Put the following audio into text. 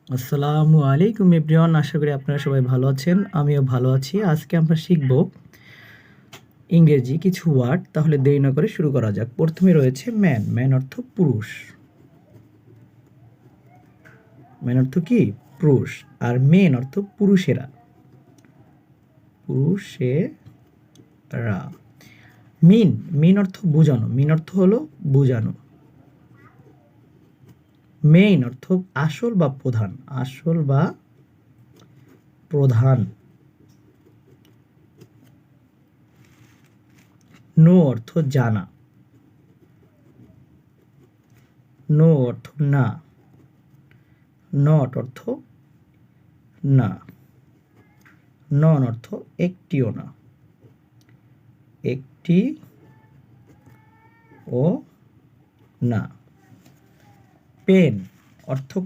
আসসালামু আলাইকুম এভরিওয়ান, আশা করি আপনারা সবাই ভালো আছেন। আমিও ভালো আছি। আজকে আমরা শিখব ইংরেজি কিছু ওয়ার্ড। তাহলে দেরি না করে শুরু করা যাক। প্রথমে রয়েছে ম্যান। ম্যান অর্থ পুরুষ। ম্যান অর্থ কি? পুরুষ। আর মেন অর্থ পুরুষেরা। পুরুষেরা। মিন। মিন অর্থ বোঝানো। মিন অর্থ হলো বোঝানো। মেইন অর্থ আসল বা প্রধান। আসল বা প্রধান। নো অর্থ জানা। নো অর্থ না। নট অর্থ না। নন অর্থ একটিও না। একটি ও না। পেন অর্থ